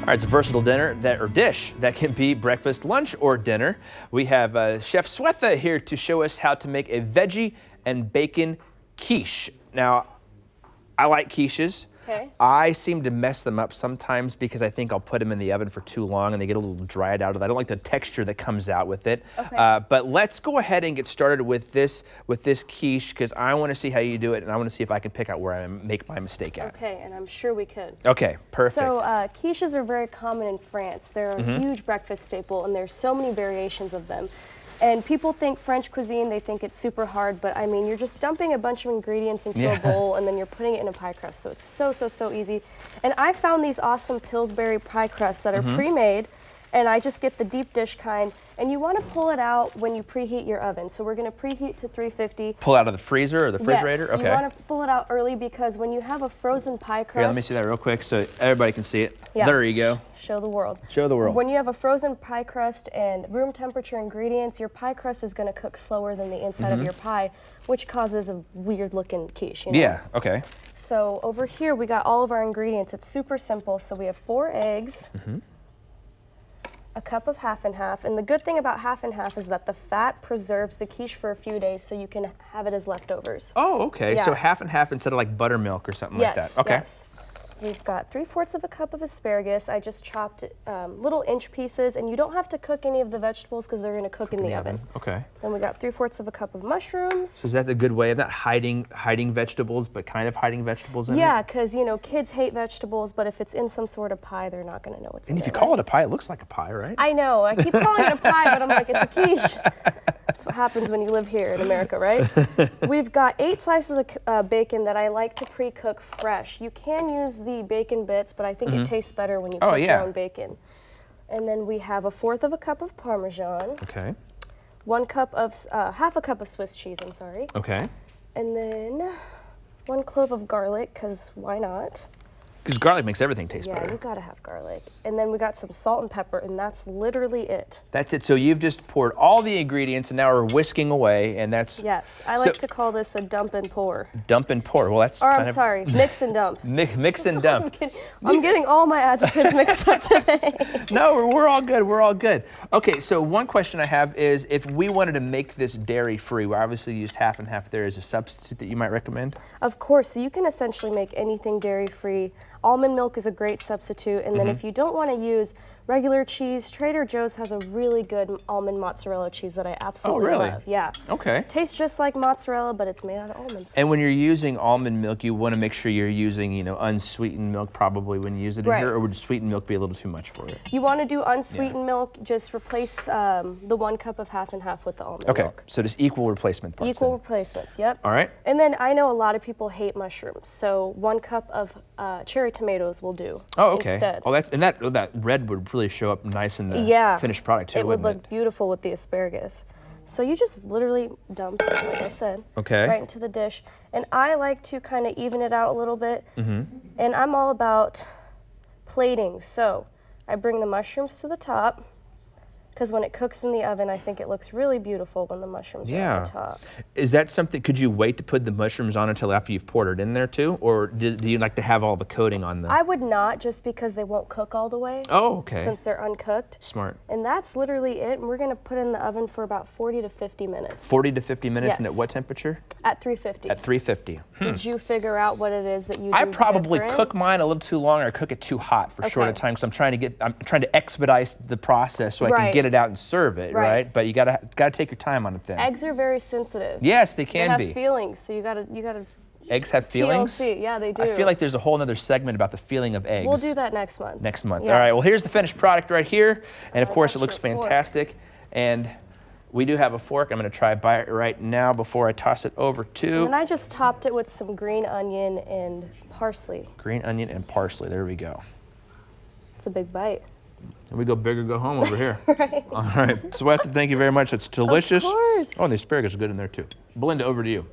All right, it's a versatile dinner or dish that can be breakfast, lunch, or dinner. We have Chef Swetha here to show us how to make a veggie and bacon quiche. Now, I like quiches. Okay. I seem to mess them up sometimes because I think I'll put them in the oven for too long and they get a little dried out of it. I don't like the texture that comes out with it. Okay. But let's go ahead and get started with this quiche because I want to see how you do it and I want to see if I can pick out where I make my mistake at. Okay, and I'm sure we could. Okay, perfect. So quiches are very common in France. They're a huge breakfast staple, and there's so many variations of them. And people think French cuisine, they think it's super hard, but I mean, you're just dumping a bunch of ingredients into a bowl and then you're putting it in a pie crust. So it's so easy. And I found these awesome Pillsbury pie crusts that are pre-made, and I just get the deep dish kind. And you want to pull it out when you preheat your oven. So we're going to preheat to 350. Pull out of the freezer or the refrigerator? Yes, okay. You want to pull it out early because when you have a frozen pie crust. Here, let me see that real quick so everybody can see it. Yeah. There you go. Show the world. Show the world. When you have a frozen pie crust and room temperature ingredients, your pie crust is going to cook slower than the inside of your pie, which causes a weird looking quiche. You know? Yeah, okay. So over here we got all of our ingredients. It's super simple. So we have 4 eggs, a cup of half and half. And the good thing about half and half is that the fat preserves the quiche for a few days so you can have it as leftovers. Oh, okay. Yeah. So half and half instead of like buttermilk or something like that. Okay. Yes. We've got 3/4 of a cup of asparagus. I just chopped little inch pieces, and you don't have to cook any of the vegetables because they're going to cook in the oven. Okay. Then we got 3/4 of a cup of mushrooms. So is that a good way of not hiding vegetables, but kind of hiding vegetables in it? Yeah, because you know kids hate vegetables, but if it's in some sort of pie, they're not going to know what's in And it. if you call it a pie, it looks like a pie, right? I know. I keep calling it a pie, but I'm like, it's a quiche. That's what happens when you live here in America, right? We've got 8 slices of bacon that I like to pre-cook fresh. You can use the bacon bits, but I think it tastes better when you cook your own bacon. And then we have 1/4 of a cup of Parmesan. Okay. 1 cup of, half a cup of Swiss cheese, I'm sorry. Okay. And then 1 clove of garlic, because why not? Because garlic makes everything taste Yeah, better. you gotta have garlic. And then we got some salt and pepper, and that's literally it. That's it. So you've just poured all the ingredients and now we're whisking away, and that's Yes, I like to call this a dump and pour. dump and pour. Well, that's Or kind I'm of sorry, mix and dump. mix and dump. I'm getting all my adjectives mixed up today. No, we're all good. We're all good. Okay, so one question I have is if we wanted to make this dairy-free, we obviously used half and half there as a substitute that you might recommend? Of course, so you can essentially make anything dairy-free. Almond milk is a great substitute, and then if you don't want to use regular cheese, Trader Joe's has a really good almond mozzarella cheese that I absolutely love. Yeah. Okay. Tastes just like mozzarella, but it's made out of almonds. And when you're using almond milk, you want to make sure you're using, unsweetened milk probably when you use it in here, or would sweetened milk be a little too much for you? You want to do unsweetened milk, just replace the 1 cup of half and half with the almond milk. Okay, so just equal replacement parts. Equal then. replacements, yep. All right. And then I know a lot of people hate mushrooms, so 1 cup of cherry tomatoes will do. Oh, okay. Instead. Oh, that red would really show up nice in the finished product too, it would wouldn't look beautiful with the asparagus. So you just literally dump it, like I said, right into the dish. And I like to kind of even it out a little bit. And I'm all about plating. So I bring the mushrooms to the top, because when it cooks in the oven, I think it looks really beautiful when the mushrooms are on the top. Is that something, could you wait to put the mushrooms on until after you've poured it in there too? Or do you like to have all the coating on them? I would not, just because they won't cook all the way. Oh, okay. Since they're uncooked. Smart. And that's literally it. And we're going to put it in the oven for about 40 to 50 minutes. 40 to 50 minutes, and at Yes. what temperature? At 350. At 350. Did you figure out what it is that you do? I probably different? cook mine a little too long, or I cook it too hot for short a time, because I'm trying to expedite the process so I can get it out and serve it, right? But you gotta take your time on it then. Eggs are very sensitive. Yes, they can They have feelings, so you gotta. Eggs have feelings? TLC, yeah, they do. I feel like there's a whole other segment about the feeling of eggs. We'll do that next month. Next month. Yeah. All right, well, here's the finished product right here. And of course, it that's looks your fork. fantastic. And we do have a fork. I'm gonna try by it right now before I toss it over to And I just topped it with some green onion and parsley. green onion and parsley. There we go. It's a big bite. And we go big or go home over here. Right. All right, Swetha, thank you very much. It's delicious. Of course. Oh, and the asparagus is good in there too. Belinda, over to you.